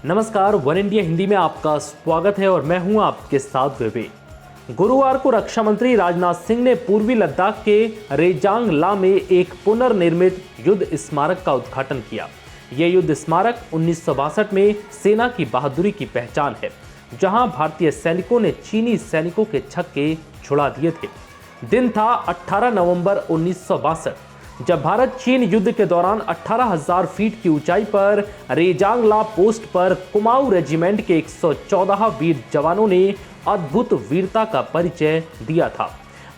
नमस्कार, one India Hindi में आपका स्वागत है और मैं हूं आपके साथ विवेक। गुरुवार को रक्षा मंत्री राजनाथ सिंह ने पूर्वी लद्दाख के रेजांग ला में एक पुनर्निर्मित युद्ध स्मारक का उद्घाटन किया। यह युद्ध स्मारक 1962 में सेना की बहादुरी की पहचान है, जहां भारतीय सैनिकों ने चीनी सैनिकों के छक्के छुड़ा दिए थे। दिन था 18 नवंबर 1962, जब भारत चीन युद्ध के दौरान 18,000 फीट की ऊंचाई पर रेजांग ला पोस्ट पर कुमाऊं रेजिमेंट के 114 वीर जवानों ने अद्भुत वीरता का परिचय दिया था।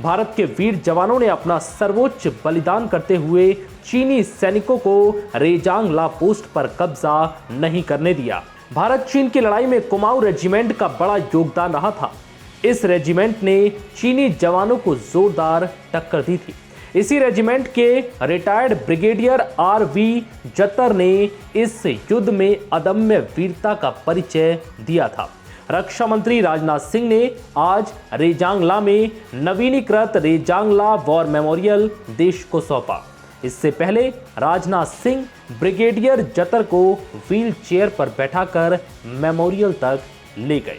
भारत के वीर जवानों ने अपना सर्वोच्च बलिदान करते हुए चीनी सैनिकों को रेजांग ला पोस्ट पर कब्जा नहीं करने दिया। भारत चीन की लड़ाई में कुमाऊं रेजिमेंट का बड़ा योगदान रहा था। इस रेजिमेंट ने चीनी जवानों को जोरदार टक्कर दी थी। इसी रेजिमेंट के रिटायर्ड ब्रिगेडियर आर.वी. जतर ने इस युद्ध में अदम्य वीरता का परिचय दिया था। रक्षा मंत्री राजनाथ सिंह ने आज रेजांग ला में नवीनीकृत रेजांग ला वॉर मेमोरियल देश को सौंपा। इससे पहले राजनाथ सिंह ब्रिगेडियर जतर को व्हील चेयर पर बैठाकर मेमोरियल तक ले गए।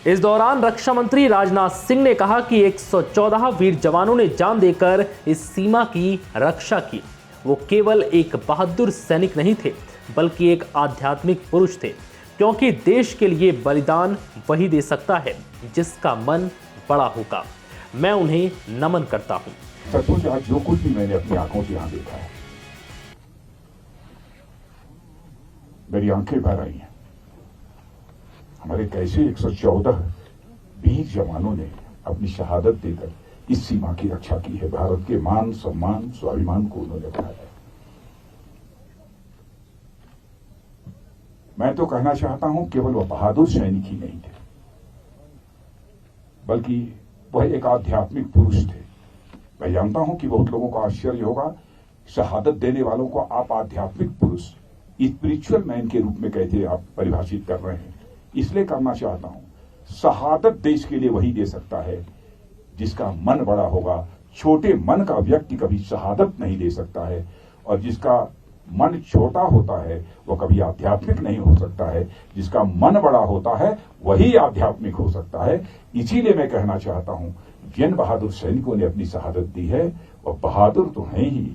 इस दौरान रक्षा मंत्री राजनाथ सिंह ने कहा कि 114 वीर जवानों ने जान देकर इस सीमा की रक्षा की। वो केवल एक बहादुर सैनिक नहीं थे, बल्कि एक आध्यात्मिक पुरुष थे, क्योंकि देश के लिए बलिदान वही दे सकता है जिसका मन बड़ा होगा। मैं उन्हें नमन करता हूं। सचमुच आज जो कुछ भी मैंने अपनी आंखों से यहां देखा है, मेरी आंखें भर आई हैं। हमारे कैसे 114 वीर जवानों ने अपनी शहादत देकर इस सीमा की रक्षा की है। भारत के मान, सम्मान, स्वाभिमान को उन्होंने बढ़ाया। मैं तो कहना चाहता हूं, केवल वह बहादुर सैनिक ही नहीं थे, बल्कि वह एक आध्यात्मिक पुरुष थे। मैं जानता हूं कि बहुत लोगों को आश्चर्य होगा, शहादत देने वालों को आप आध्यात्मिक पुरुष, स्पिरिचुअल मैन के रूप में कैसे आप परिभाषित कर रहे हैं। इसलिए करना चाहता हूं, शहादत देश के लिए वही दे सकता है जिसका मन बड़ा होगा। छोटे मन का व्यक्ति कभी शहादत नहीं दे सकता है, और जिसका मन छोटा होता है वो कभी आध्यात्मिक नहीं हो सकता है। जिसका मन बड़ा होता है वही आध्यात्मिक हो सकता है। इसीलिए मैं कहना चाहता हूं, जिन बहादुर सैनिकों ने अपनी शहादत दी है वह बहादुर तो हैं ही,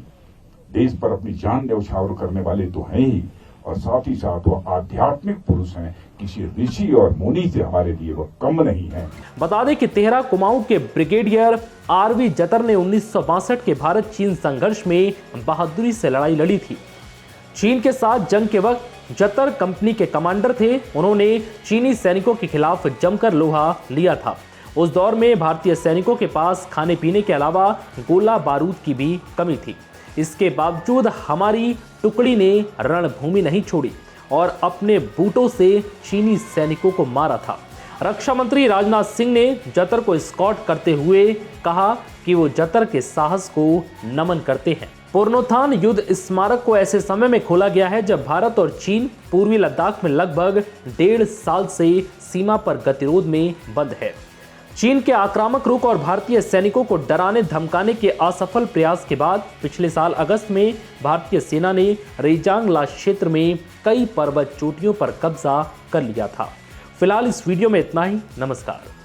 देश पर अपनी जान न्यौछावर करने वाले तो हैं ही, और साथ ही साथ वो आध्यात्मिक पुरुष हैं। किसी ऋषि और मुनि से हमारे लिए वो कम नहीं है। बता दें कि तेहरा कुमाऊं के ब्रिगेडियर आर.वी. जतर ने 1962 के भारत चीन संघर्ष में बहादुरी से लड़ाई लड़ी थी। चीन के साथ जंग के वक्त जतर कंपनी के कमांडर थे। उन्होंने चीनी सैनिकों के खिलाफ जमकर लोहा लिया था। उस दौर में भारतीय सैनिकों के पास खाने पीने के अलावा गोला बारूद की भी कमी थी। इसके बावजूद हमारी टुकड़ी ने रणभूमि नहीं छोड़ी और अपने बूटों से चीनी सैनिकों को मारा था। रक्षा मंत्री राजनाथ सिंह ने जतर को एस्कॉर्ट करते हुए कहा कि वो जतर के साहस को नमन करते हैं। पुनरुत्थान युद्ध स्मारक को ऐसे समय में खोला गया है जब भारत और चीन पूर्वी लद्दाख में लगभग 1.5 साल से सीमा पर गतिरोध में बंद है। चीन के आक्रामक रुख और भारतीय सैनिकों को डराने धमकाने के असफल प्रयास के बाद पिछले साल अगस्त में भारतीय सेना ने रेजांग ला क्षेत्र में कई पर्वत चोटियों पर कब्जा कर लिया था। फिलहाल इस वीडियो में इतना ही। नमस्कार।